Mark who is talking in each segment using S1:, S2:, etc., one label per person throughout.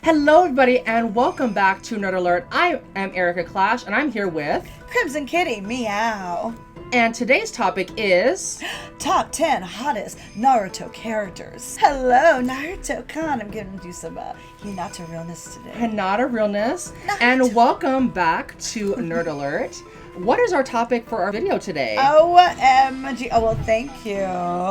S1: Hello everybody and welcome back to Nerd Alert. I am Erika Klash and I'm here with
S2: Crimson Kitty, meow.
S1: And today's topic is
S2: Top 10 Hottest Naruto Characters. Hello, Naruto-kun. I'm giving you some Hinata realness today.
S1: Hinata realness.
S2: Naruto.
S1: And welcome back to Nerd Alert. What is our topic for our video today?
S2: OMG. Oh, well, thank you.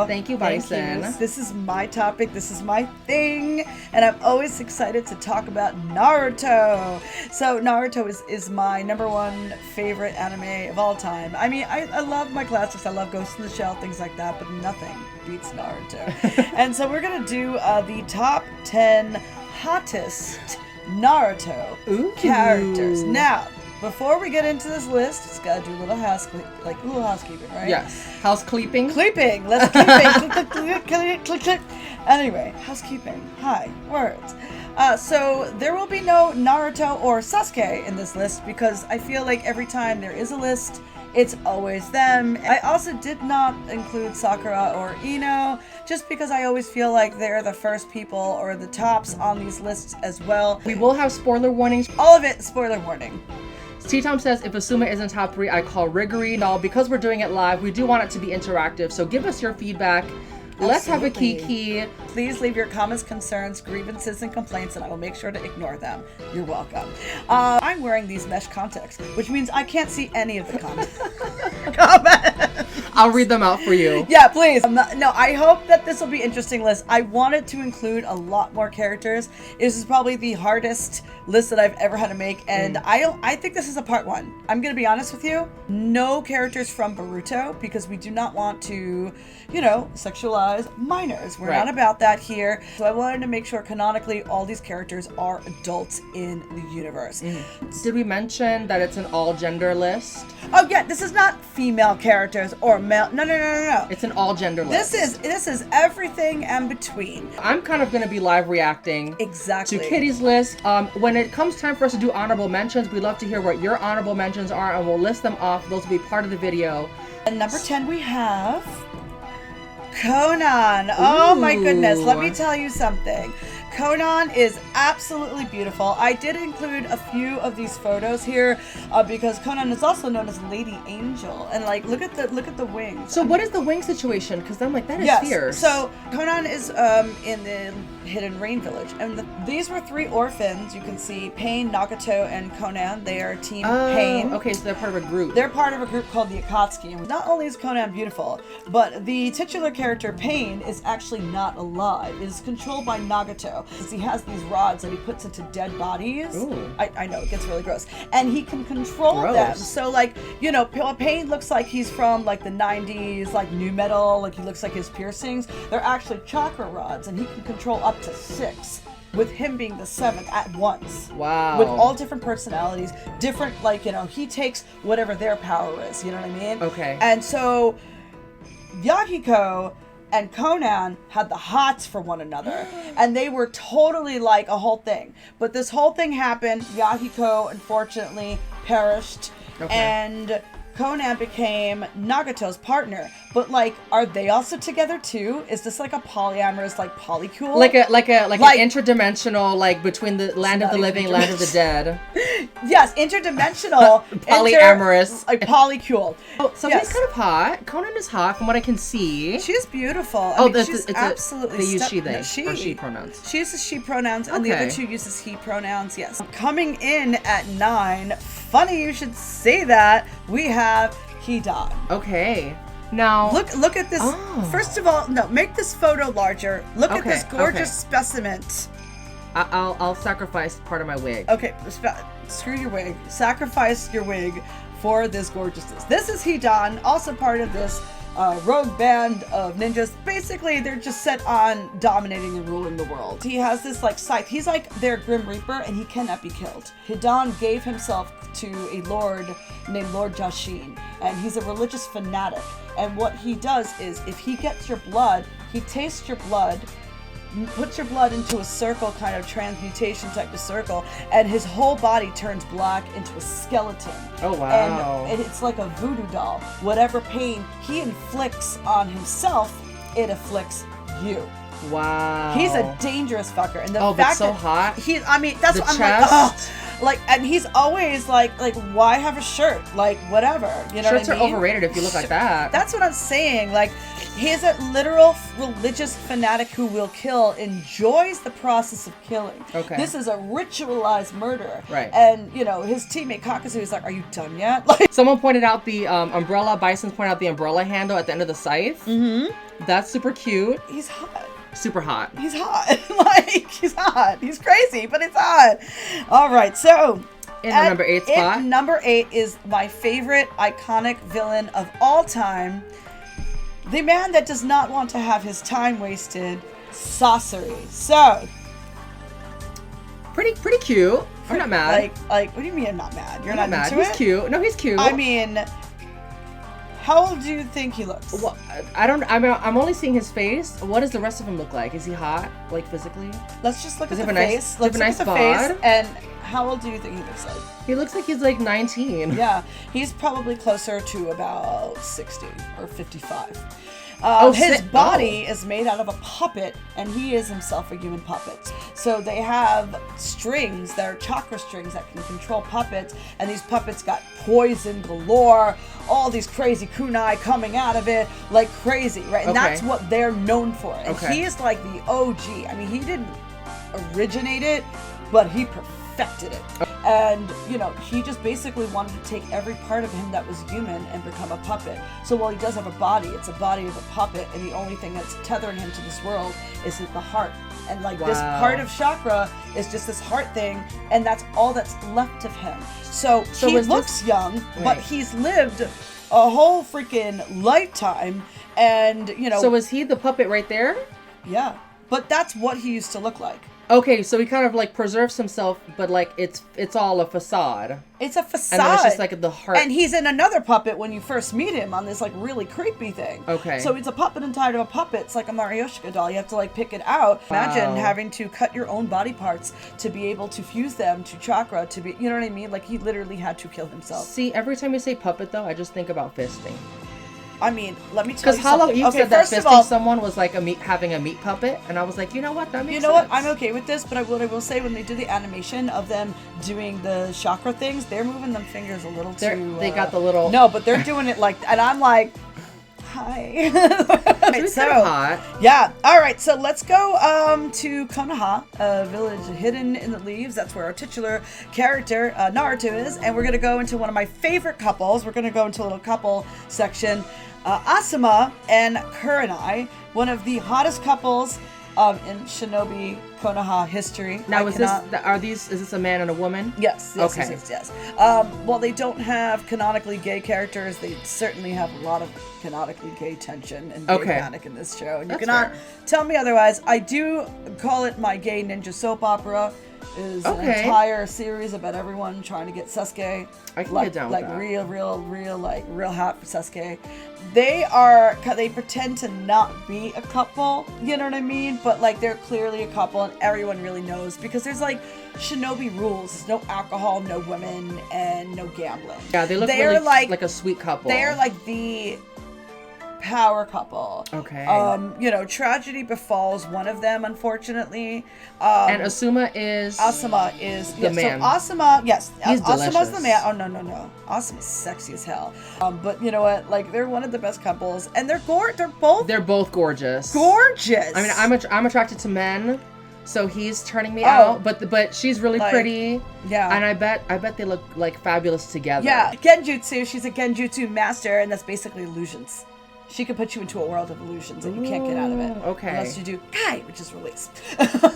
S1: Thank you, Bison.
S2: Thank you. This is my topic. This is my thing. And I'm always excited to talk about Naruto. So Naruto is my number one favorite anime of all time. I mean, I love my classics. I love Ghost in the Shell, things like that, but nothing beats Naruto. And so we're going to do the top 10 hottest Naruto characters. Now, before we get into this list, just gotta do a little housekeeping, right?
S1: Yes. Housekeeping?
S2: Cleeping. Let's click. Anyway, housekeeping. Hi. Words. So there will be no Naruto or Sasuke in this list because I feel like every time there is a list, it's always them. I also did not include Sakura or Ino, just because I always feel like they're the first people or the tops on these lists as well.
S1: We will have spoiler warnings.
S2: All of it, spoiler warning.
S1: T-Tom says, if Asuma isn't top 3, I call Riggery. Now, because we're doing it live, we do want it to be interactive, so give us your feedback. Let's have a kiki.
S2: Please leave your comments, concerns, grievances, and complaints, and I will make sure to ignore them. You're welcome. I'm wearing these mesh contacts, which means I can't see any of the comments.
S1: I'll read them out for you.
S2: Yeah, please. No, I hope that this will be an interesting list. I wanted to include a lot more characters. This is probably the hardest list that I've ever had to make, and I think this is a part 1. I'm gonna be honest with you. No characters from Boruto, because we do not want to, sexualize minors. We're not about that here. So I wanted to make sure canonically all these characters are adults in the universe.
S1: Did we mention that it's an all gender list?
S2: Oh yeah, this is not female characters or male. No.
S1: It's an all gender list.
S2: This is everything and between.
S1: I'm kind of going to be live reacting
S2: exactly
S1: to Kitty's list. When it comes time for us to do honorable mentions, we'd love to hear what your honorable mentions are, and we'll list them off. Those will be part of the video.
S2: And number 10 we have Conan. Oh my goodness, let me tell you something. Conan is absolutely beautiful. I did include a few of these photos here because Conan is also known as Lady Angel, and look at the wings.
S1: So what is the wing situation? Because I'm like, that is fierce.
S2: So Conan is in the Hidden Rain Village, and these were 3 orphans. You can see Pain, Nagato, and Conan. They are Team Pain.
S1: Okay, so they're part of a group.
S2: They're part of a group called the Akatsuki. And not only is Conan beautiful, but the titular character Pain is actually not alive. It is controlled by Nagato. He has these rods that he puts into dead bodies. I know, it gets really gross. And he can control them. So Pain looks like he's from the 90s, new metal, he looks like his piercings. They're actually chakra rods, and he can control up to 6. With him being the 7th at once.
S1: Wow.
S2: With all different personalities, different, he takes whatever their power is, you know what I mean?
S1: Okay.
S2: And so, Yahiko and Conan had the hots for one another, and they were totally a whole thing. But this whole thing happened. Yahiko unfortunately perished, and Conan became Nagato's partner. But are they also together too? Is this a polyamorous polycule?
S1: Like an interdimensional, between the land of the living, land of the dead.
S2: Yes, interdimensional.
S1: Polyamorous.
S2: Polycule.
S1: Oh, so he's kind of hot. Conan is hot from what I can see.
S2: She's beautiful. She's absolutely
S1: they use she, they,
S2: or she pronouns. She uses she pronouns, and the other 2 uses he pronouns, yes. Coming in at 9, funny you should say that, we have Hidan.
S1: Okay. Now
S2: look at this. First of all, no, make this photo larger. Look at this gorgeous specimen.
S1: I'll sacrifice part of my wig.
S2: Okay, screw your wig. Sacrifice your wig for this gorgeousness. This is Hidan, also part of this rogue band of ninjas. Basically, they're just set on dominating and ruling the world. He has this scythe. He's their Grim Reaper, and he cannot be killed. Hidan gave himself to a lord named Lord Jashin, and he's a religious fanatic. And what he does is, if he gets your blood, he tastes your blood, puts your blood into a circle, kind of transmutation type of circle, and his whole body turns black into a skeleton.
S1: Oh wow.
S2: And it's like a voodoo doll. Whatever pain he inflicts on himself, it afflicts you.
S1: Wow.
S2: He's a dangerous fucker. And the
S1: but
S2: fact
S1: so
S2: that
S1: hot.
S2: I mean, that's
S1: The
S2: what I'm
S1: chest.
S2: like, oh. Like, and he's always like, why have a shirt? Like, whatever. You know
S1: Shirts
S2: what I mean?
S1: are overrated if you look like that.
S2: That's what I'm saying. Like, he's a literal religious fanatic who will kill, enjoys the process of killing.
S1: Okay.
S2: This is a ritualized murder.
S1: Right.
S2: And, you know, his teammate Kakazu is like, are you done yet? Like,
S1: Someone pointed out the umbrella. Bison's pointed out the umbrella handle at the end of the scythe. Mm-hmm. That's super cute.
S2: he's hot.
S1: Super hot.
S2: He's hot. Like, he's hot. He's crazy, but it's hot. All right, so
S1: In the number 8 spot.
S2: Number 8 is my favorite iconic villain of all time. The man that does not want to have his time wasted, Sasori. So,
S1: Pretty cute. I'm not mad.
S2: like, what do you mean I'm not mad? You're
S1: I'm
S2: not
S1: mad.
S2: into
S1: He's
S2: it?
S1: cute. No, he's cute.
S2: I mean, how old do you think he looks?
S1: Well, I don't. I'm only seeing his face. What does the rest of him look like? Is he hot, like physically?
S2: Let's just look
S1: Does
S2: at
S1: he
S2: the
S1: have a
S2: face.
S1: nice-
S2: Let's
S1: does he
S2: look
S1: have a
S2: at
S1: nice
S2: the face.
S1: bod?
S2: And how old do you think he looks like?
S1: He looks like he's like 19.
S2: Yeah, he's probably closer to about 60 or 55. His body is made out of a puppet, and he is himself a human puppet. So they have strings that are chakra strings that can control puppets, and these puppets got poison galore, all these crazy kunai coming out of it like crazy, right? And
S1: Okay.
S2: that's what they're known for. And
S1: Okay.
S2: he is like the OG. I mean, he didn't originate it, but he perfected it. And, you know, he just basically wanted to take every part of him that was human and become a puppet. So while he does have a body, it's a body of a puppet, and the only thing that's tethering him to this world is the heart. And like this
S1: Wow.
S2: part of chakra is just this heart thing, and that's all that's left of him. So he
S1: is
S2: looks
S1: this-
S2: young, but
S1: Right.
S2: he's lived a whole freaking lifetime, and, you know,
S1: So is he the puppet right there?
S2: yeah. But that's what he used to look like.
S1: Okay, so he kind of like preserves himself, but like it's all a facade.
S2: It's a facade.
S1: And then it's just like the heart.
S2: And he's in another puppet when you first meet him on this like really creepy thing.
S1: Okay.
S2: So it's a puppet inside of a puppet. It's like a Marioshika doll. You have to like pick it out. Imagine
S1: Wow.
S2: having to cut your own body parts to be able to fuse them to chakra to be, you know what I mean? Like he literally had to kill himself.
S1: See, every time you say puppet though, I just think about fisting.
S2: I mean, let me tell
S1: Because
S2: you
S1: Hollow
S2: something.
S1: Eve said that
S2: first of
S1: fisting
S2: all,
S1: someone was like having a meat puppet, and I was like, you know what, that makes
S2: you know
S1: sense.
S2: what? I'm okay with this, but what I will say, when they do the animation of them doing the chakra things, they're moving them fingers a little too.
S1: They got the little.
S2: No, but they're doing it like, and I'm like, hi.
S1: It's kind of hot.
S2: Yeah. All right. So let's go to Konoha, a village hidden in the leaves. That's where our titular character Naruto is, and we're gonna go into one of my favorite couples. We're gonna go into a little couple section. Asuma and Kurenai, one of the hottest couples in Shinobi Konoha history.
S1: Now, is this a man and a woman?
S2: Yes.
S1: Okay.
S2: Yes. While they don't have canonically gay characters, they certainly have a lot of canonically gay tension and gay panic in this show. And you
S1: That's
S2: cannot
S1: fair.
S2: tell me otherwise. I do call it my gay ninja soap opera. Is an entire series about everyone trying to get Sasuke.
S1: I can
S2: like,
S1: get down with
S2: like
S1: that.
S2: real hot for Sasuke. They pretend to not be a couple, you know what I mean? But like they're clearly a couple, and everyone really knows because there's like shinobi rules. There's no alcohol, no women, and no gambling.
S1: Yeah, they look really like a sweet couple.
S2: They're like the power couple.
S1: Okay.
S2: You know, tragedy befalls one of them, unfortunately.
S1: And Asuma is
S2: the
S1: man.
S2: So Asuma, yes,
S1: He's
S2: Asuma's
S1: delicious.
S2: the man. Oh no. Asuma's sexy as hell. But you know what? Like they're one of the best couples, and they're both
S1: gorgeous.
S2: gorgeous.
S1: I mean, I'm attracted to men, so he's turning me out. But she's really
S2: Like,
S1: pretty.
S2: yeah.
S1: And I bet they look like fabulous together.
S2: Yeah, Genjutsu. She's a Genjutsu master, and that's basically illusions. She can put you into a world of illusions, and you can't get out of it.
S1: Okay.
S2: Unless you do Kai, which is release.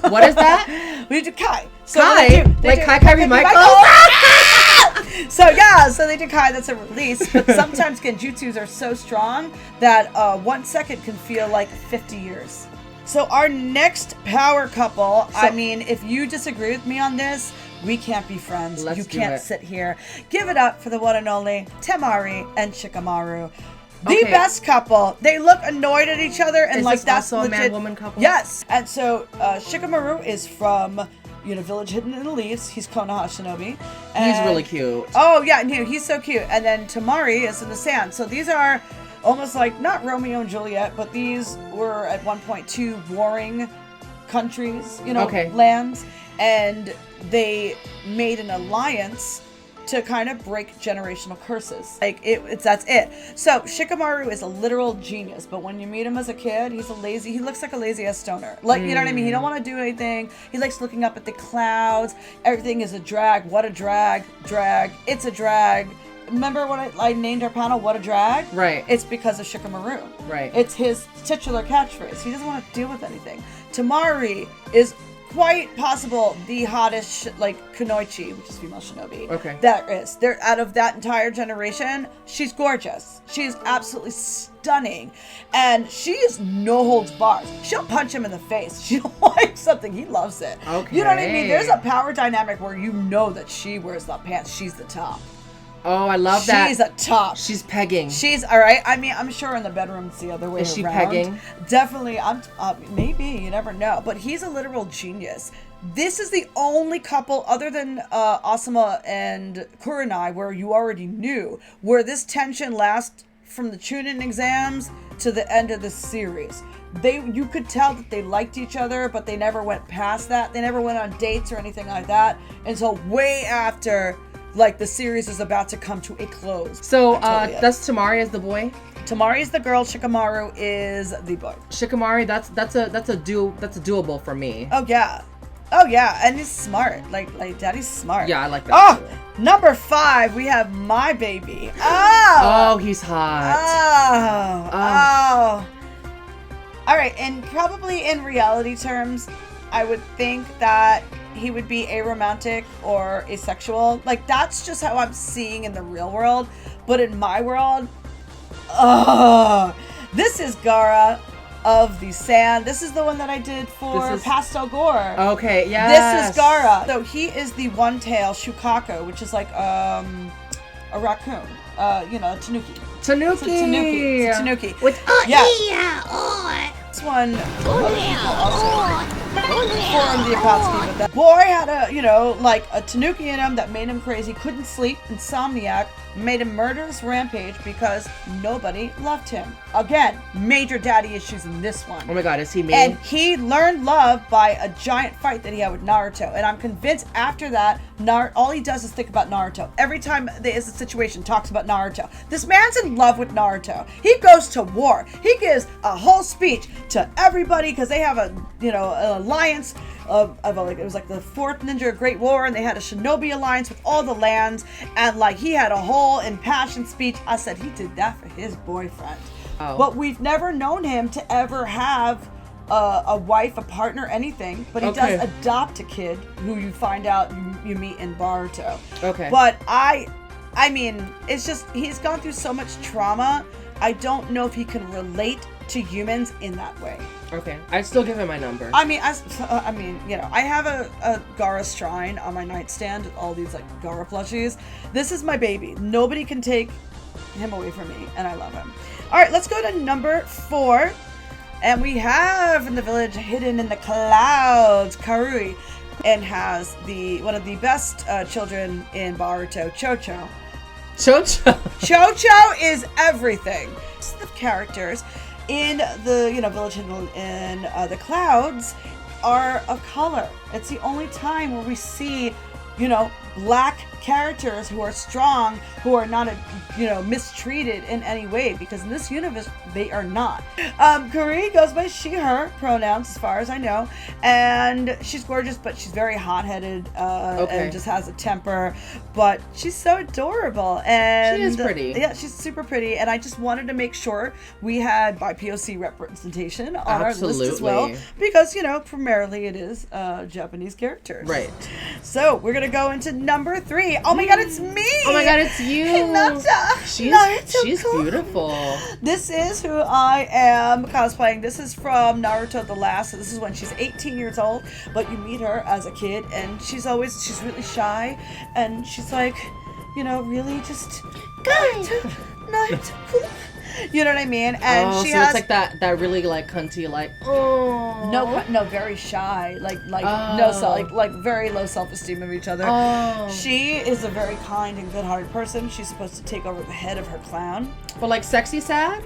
S1: What is that?
S2: We do Kai. So
S1: Kai?
S2: they do
S1: Kai Kyrie Michael?
S2: So they do Kai, that's a release. But sometimes Genjutsus are so strong that 1 second can feel like 50 years. So our next power couple, I mean, if you disagree with me on this, we can't be friends.
S1: Let's
S2: you
S1: do
S2: can't
S1: it.
S2: sit here. Give it up for the one and only Tamari and Shikamaru. The
S1: Okay.
S2: best couple. They look annoyed at each other, and
S1: Is
S2: like
S1: this
S2: that's
S1: also a
S2: legit.
S1: man-woman couple?
S2: Yes. And so Shikamaru is from Village Hidden in the Leaves. He's Konoha Shinobi.
S1: He's
S2: And-
S1: really cute.
S2: Oh yeah, no, he's so cute. And then Tamari is in the sand. So these are almost like not Romeo and Juliet, but these were at one point two warring countries, lands, and they made an alliance to kind of break generational curses. That's it. So Shikamaru is a literal genius, but when you meet him as a kid, he looks like a lazy ass stoner. Like, you know what I mean? He don't want to do anything. He likes looking up at the clouds. Everything is a drag. What a drag. Drag. It's a drag. Remember when I named our panel What a Drag?
S1: Right.
S2: It's because of Shikamaru.
S1: Right.
S2: It's his titular catchphrase. He doesn't want to deal with anything. Tamari is quite possible the hottest kunoichi, which is female shinobi.
S1: Okay.
S2: They're out of that entire generation. She's gorgeous. She's absolutely stunning, and she is no holds barred. She'll punch him in the face. She don't like something, he loves it.
S1: Okay.
S2: You know what I mean? There's a power dynamic where you know that she wears the pants. She's the top.
S1: Oh, I love that.
S2: She's a top.
S1: She's pegging.
S2: She's all right. I mean, I'm sure in the bedroom it's the other way around.
S1: Is she pegging?
S2: Definitely. Maybe, you never know. But he's a literal genius. This is the only couple other than Asuma and Kurenai where you already knew where this tension lasts from the Chunin exams to the end of the series. You could tell that they liked each other, but they never went past that. They never went on dates or anything like that until way after the series is about to come to a close.
S1: So that's Tamari as the boy?
S2: Tamari is the girl, Shikamaru is the boy.
S1: Shikamaru, that's doable for me.
S2: Oh yeah, and he's smart. Like daddy's smart.
S1: Yeah, I like that too.
S2: Number 5, we have my baby.
S1: Oh, he's hot.
S2: Oh. All right, and probably in reality terms, I would think that he would be aromantic or asexual. That's just how I'm seeing in the real world. But in my world, this is Gaara of the Sand. This is the one that I did for Pastel Gore.
S1: Okay, yeah.
S2: This is Gaara. So he is the one-tail Shukaku, which is like a raccoon. Tanuki.
S1: Tanuki.
S2: It's a Tanuki.
S1: With
S2: this one, other people also formed the Akatsuki, but that boy had a Tanuki in him that made him crazy, couldn't sleep, insomniac, made a murderous rampage because nobody loved him. Again, major daddy issues in this one.
S1: Oh my god, is he mean?
S2: And he learned love by a giant fight that he had with Naruto. And I'm convinced after that, all he does is think about Naruto. Every time there is a situation, talks about Naruto. This man's in love with Naruto. He goes to war. He gives a whole speech to everybody because they have an alliance of it was like the 4th Ninja Great War, and they had a shinobi alliance with all the lands, and he had a whole impassioned speech. I said he did that for his boyfriend.
S1: Oh.
S2: But we've never known him to ever have a wife, a partner, anything. But he does adopt a kid who you find out you meet in Boruto.
S1: Okay.
S2: But I mean, it's just he's gone through so much trauma. I don't know if he can relate to humans in that way.
S1: Okay, I'd still give him my number.
S2: I mean, I have a Gaara shrine on my nightstand with all these Gaara plushies. This is my baby. Nobody can take him away from me, and I love him. All right, let's go to number 4, and we have in the village, hidden in the clouds, Karui, and has one of the best children in Boruto, Chocho. Chocho is everything. The characters in the village in the clouds are of color. It's the only time where we see black characters who are strong, who are not mistreated in any way, because in this universe they are not. Karui goes by she, her pronouns as far as I know, and she's gorgeous, but she's very hot-headed and just has a temper, but she's so adorable, and
S1: she is pretty.
S2: Yeah, she's super pretty, and I just wanted to make sure we had BIPOC representation on our list as well, because primarily it is Japanese characters.
S1: Right.
S2: So we're gonna go into number 3. Oh my god, it's me!
S1: Oh my god, it's you!
S2: Hinata.
S1: She's beautiful.
S2: This is who I am cosplaying. This is from Naruto the Last. So this is when she's 18 years old, but you meet her as a kid, and she's really shy, and she's really just Naruto. You know what I mean? And she
S1: so
S2: has
S1: it's like that really like cunty, like, oh.
S2: no, very shy, like very low self-esteem of each other.
S1: Oh.
S2: She is a very kind and good-hearted person. She's supposed to take over the head of her clan.
S1: But like sexy sad?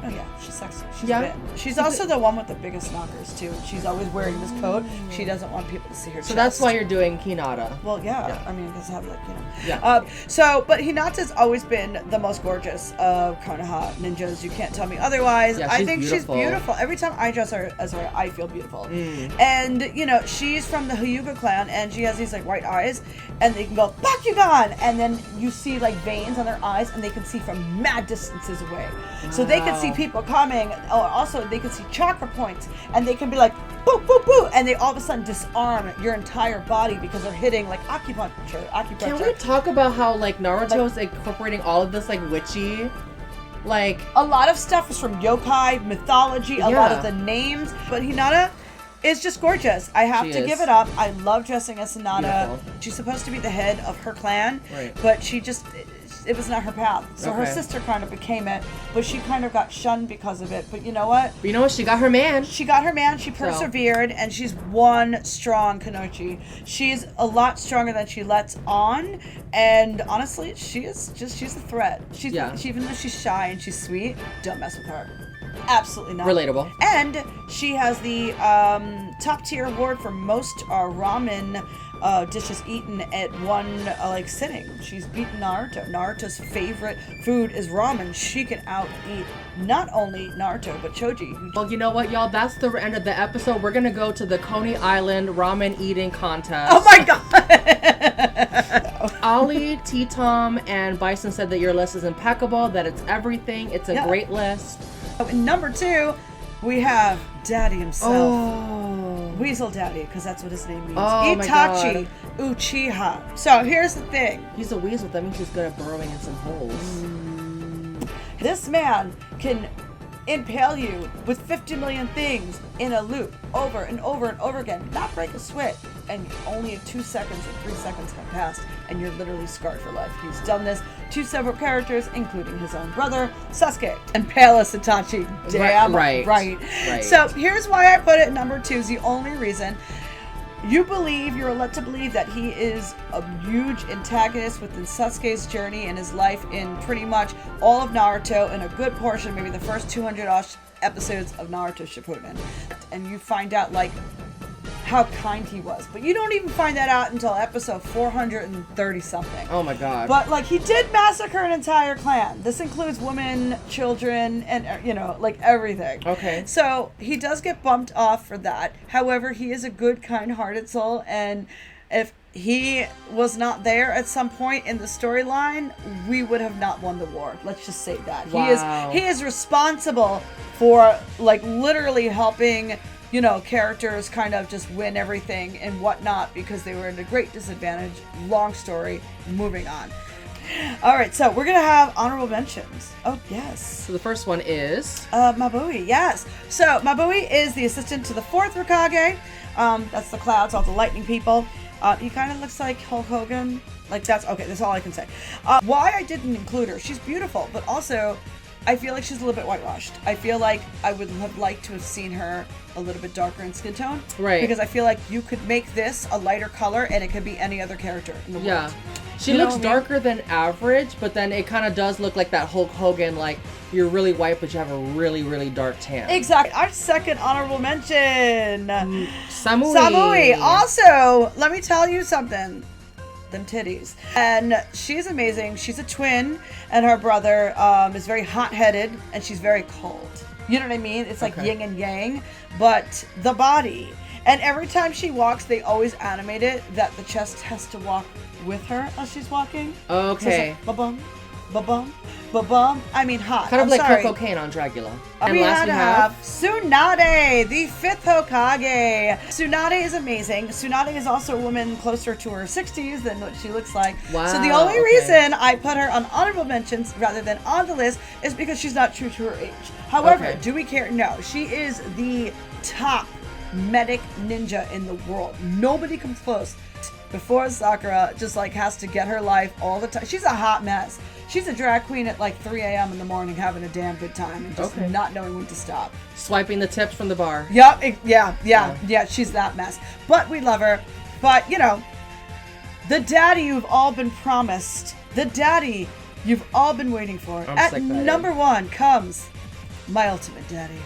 S2: Oh yeah, she's sexy. She's
S1: Yeah.
S2: a bit. She's also the one with the biggest knockers too. She's always wearing this coat. She doesn't want people to see her chest.
S1: So that's why you're doing Hinata.
S2: Well, yeah. I mean, because have
S1: Yeah.
S2: But Hinata's always been the most gorgeous of Konoha ninjas. You can't tell me otherwise.
S1: Yeah,
S2: I think
S1: beautiful.
S2: she's beautiful. Every time I dress her as her, I feel beautiful. And she's from the Hyuga clan, and she has these like white eyes, and they can go Bakugan, and then you see like veins on their eyes, and they can see from mad distances away. So they can see people coming. Or also they can see chakra points, and they can be like boo boo boo, and they all of a sudden disarm your entire body because they're hitting like acupuncture.
S1: Can we talk about how like Naruto is incorporating all of this like witchy, like
S2: a lot of stuff is from yokai mythology, a lot of the names, but Hinata is just gorgeous. I have to give it up. I love dressing as Hinata.
S1: Beautiful.
S2: She's supposed to be the head of her clan,
S1: right.
S2: but it was not her path. So her
S1: Okay.
S2: sister kind of became it, but she kind of got shunned because of it. But you know what?
S1: But you know what? She got her man.
S2: She got her man. She persevered, and she's one strong Kanochi. She's a lot stronger than she lets on, and honestly, she's a threat. She, even though she's shy and she's sweet, don't mess with her. Absolutely not.
S1: Relatable.
S2: And she has the top tier award for most ramen dishes eaten at one sitting. She's beaten Naruto. Naruto's favorite food is ramen. She can out eat not only Naruto but Choji.
S1: Well, you know what, y'all? That's the end of the episode. We're gonna go to the Coney Island ramen eating contest.
S2: Oh my god!
S1: Ali, T-Tom, and Bison said that your list is impeccable, that it's everything. It's a great list.
S2: And number 2, we have Daddy himself.
S1: Oh.
S2: Weasel Daddy, because that's what his name means.
S1: Oh,
S2: Itachi Uchiha. So here's the thing.
S1: He's a weasel. That means he's good at burrowing in some holes.
S2: This man can impale you with 50 million things in a loop over and over and over again, not break a sweat, and only 2 seconds or 3 seconds have passed, and you're literally scarred for life. He's done this to several characters, including his own brother, Sasuke, and Palace Itachi. Damn right. So here's why I put it number 2 is the only reason. You're led to believe that he is a huge antagonist within Sasuke's journey and his life in pretty much all of Naruto and a good portion, maybe the first 200-osh episodes of Naruto Shippuden. And you find out, like, how kind he was. But you don't even find that out until episode 430-something.
S1: Oh my god.
S2: But, like, he did massacre an entire clan. This includes women, children, and, everything.
S1: Okay.
S2: So, he does get bumped off for that. However, he is a good, kind-hearted soul, and if he was not there at some point in the storyline, we would have not won the war. Let's just say that.
S1: Wow.
S2: He is responsible for, like, literally helping characters kind of just win everything and whatnot because they were at a great disadvantage. Long story, moving on. All right, so we're going to have honorable mentions. Oh, yes.
S1: So the first one is?
S2: Mabui, yes. So Mabui is the assistant to the 4th Hokage. That's the clouds, all the lightning people. He kind of looks like Hulk Hogan. That's all I can say. Why I didn't include her, she's beautiful, but also I feel like she's a little bit whitewashed. I feel like I would have liked to have seen her a little bit darker in skin tone.
S1: Right.
S2: Because I feel like you could make this a lighter color and it could be any other character in the world.
S1: She looks darker than average, but then it kind of does look like that Hulk Hogan, like you're really white, but you have a really, really dark tan.
S2: Exactly. Our second honorable mention.
S1: Samui.
S2: Also, let me tell you something. Them titties. And she's amazing. She's a twin, and her brother is very hot-headed, and she's very cold. You know what I mean? It's like yin and yang, but the body. And every time she walks, they always animate it that the chest has to walk with her as she's walking.
S1: Okay.
S2: So ba-bum, ba-bum, ba-bum. I mean, hot.
S1: Kind of like cocaine on Dracula. And
S2: We
S1: last
S2: had to have Tsunade, the 5th Hokage. Tsunade is amazing. Tsunade is also a woman closer to her 60s than what she looks like.
S1: Wow.
S2: So the only reason I put her on honorable mentions rather than on the list is because she's not true to her age. However, do we care? No. She is the top medic ninja in the world. Nobody comes close before Sakura just like has to get her life all the time. She's a hot mess. She's a drag queen at like 3 a.m. in the morning having a damn good time and just not knowing when to stop.
S1: Swiping the tips from the bar.
S2: Yep, yeah, she's that mess. But we love her. But, you know, the daddy you've all been promised, the daddy you've all been waiting for. At number 1 comes my ultimate daddy.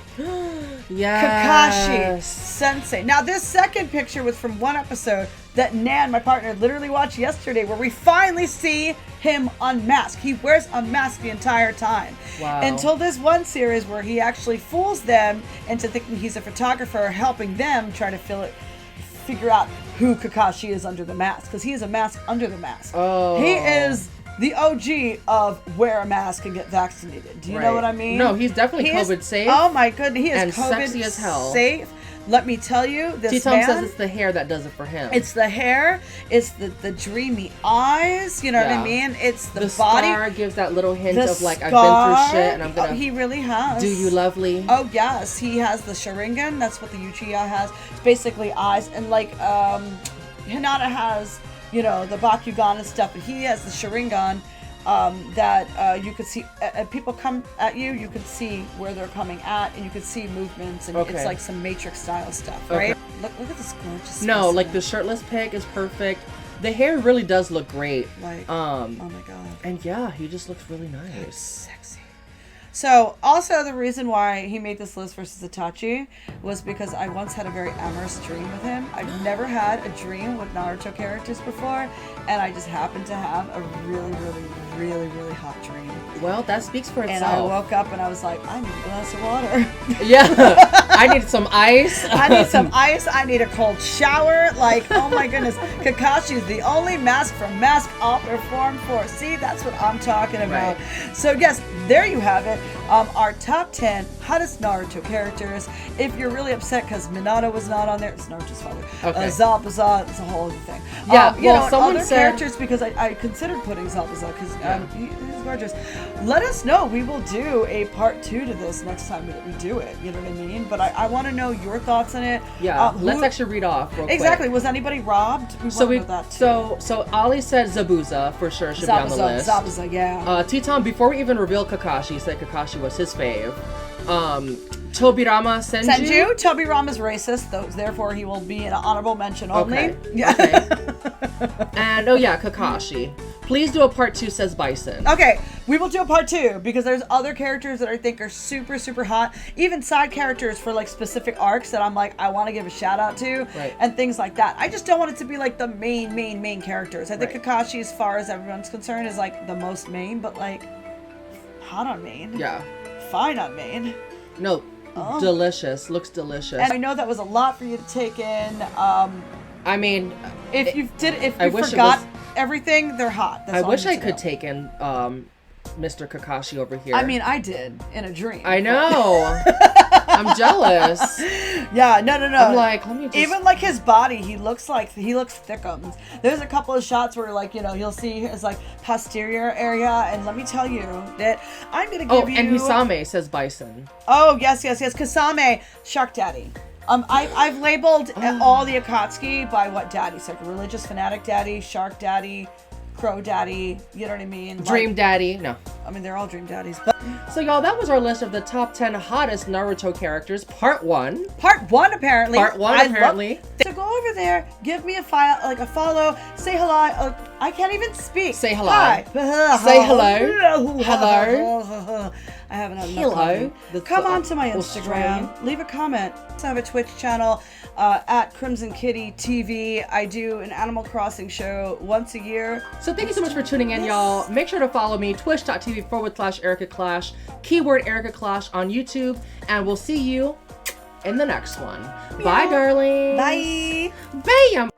S1: Yes.
S2: Kakashi Sensei. Now, this second picture was from one episode that Nan, my partner, literally watched yesterday, where we finally see him unmasked. He wears a mask the entire time.
S1: Wow.
S2: Until this one series where he actually fools them into thinking he's a photographer, helping them try to figure out who Kakashi is under the mask. Because he is a mask under the mask.
S1: Oh.
S2: He is the OG of wear a mask and get vaccinated. Do you know what I mean?
S1: No, he's definitely COVID safe.
S2: Oh my goodness, he is
S1: and
S2: COVID
S1: sexy as hell.
S2: safe. Let me tell you, this
S1: T-Tom
S2: man
S1: says it's the hair that does it for him.
S2: It's the hair. It's the dreamy eyes. You know what I mean? It's the body.
S1: Scar gives that little hint of like,
S2: scar,
S1: I've been through shit and I'm gonna.
S2: He really has.
S1: Do you lovely?
S2: Oh yes, he has the Sharingan. That's what the Uchiha has. It's basically eyes, and like Hinata has, you know, the Bakugan and stuff, and he has the Sharingan. That you could see people come at you. You could see where they're coming at, and you could see movements, and it's like some Matrix style stuff, right? Look at this gorgeous.
S1: No, like the shirtless pic is perfect. The hair really does look great.
S2: Like, oh my god.
S1: And yeah, he just looks really nice.
S2: Sexy. So, also the reason why he made this list versus Itachi was because I once had a very amorous dream with him. I've never had a dream with Naruto characters before, and I just happened to have a really, really, really, really hot dream.
S1: Well, that speaks for itself.
S2: And I woke up and I was like, I need a glass of water.
S1: Yeah. I need some ice.
S2: I need some ice. I need a cold shower. Like, oh my goodness. Kakashi's the only mask from Mask I'll perform for. See, that's what I'm talking about. Right. So, yes, there you have it. Our top 10 hottest Naruto characters. If you're really upset because Minato was not on there, it's Naruto's father. Zabuza, it's a whole other thing.
S1: Yeah,
S2: you know,
S1: someone
S2: other
S1: said
S2: characters, because I considered putting Zabuza because he's gorgeous. Let us know. We will do a part 2 to this next time that we do it. You know what I mean? But I want to know your thoughts on it.
S1: Yeah, let's actually read off real quick.
S2: Exactly. Was anybody robbed? We that too.
S1: So Ali said Zabuza for sure should be on the list.
S2: Zabuza, yeah.
S1: T-Tom, before we even revealed Kakashi, said Kakashi was his fave. Tobirama Senju.
S2: Tobirama's racist, therefore he will be an honorable mention only.
S1: Okay.
S2: Yeah.
S1: Okay. And Kakashi. Please do a part 2, says Bison.
S2: Okay, we will do a part 2 because there's other characters that I think are super, super hot. Even side characters for like specific arcs that I'm like, I want to give a shout out to, and things like that. I just don't want it to be like the main characters. I think Kakashi, as far as everyone's concerned, is like the most main, but like hot on main.
S1: Yeah.
S2: Fine on main.
S1: No, delicious. Looks delicious.
S2: And I know that was a lot for you to take in.
S1: I mean,
S2: if you forgot everything, they're hot. That's
S1: I
S2: all
S1: wish
S2: I
S1: I could take in Mr. Kakashi over here.
S2: I mean, I did in a dream.
S1: I know. I'm jealous.
S2: Yeah, no.
S1: I'm like, let me just...
S2: Even like his body, he looks thickened. There's a couple of shots where like, you know, you'll see his like posterior area, and let me tell you that I'm gonna give you...
S1: and Hisame, says Bison.
S2: Oh, yes. Kasame, Shark Daddy. I've labeled all the Akatsuki by what daddy. So like religious fanatic daddy, shark daddy, crow daddy, you know what I mean?
S1: Dream daddy. No.
S2: I mean, they're all dream daddies. But
S1: so y'all, that was our list of the top 10 hottest Naruto characters, part 1.
S2: Part 1, apparently. So go over there, give me a follow, say hello. I can't even speak.
S1: Say hello.
S2: Hi.
S1: Say hello.
S2: Hello. I haven't had enough coffee. Come on to my Instagram.
S1: Australian.
S2: Leave a comment. I have a Twitch channel at Crimson Kitty TV. I do an Animal Crossing show once a year.
S1: So thank you so much for tuning in, y'all. Make sure to follow me, twitch.tv/Erika Klash, keyword Erika Klash on YouTube, and we'll see you in the next one. Bye, darling.
S2: Bye.
S1: Bam.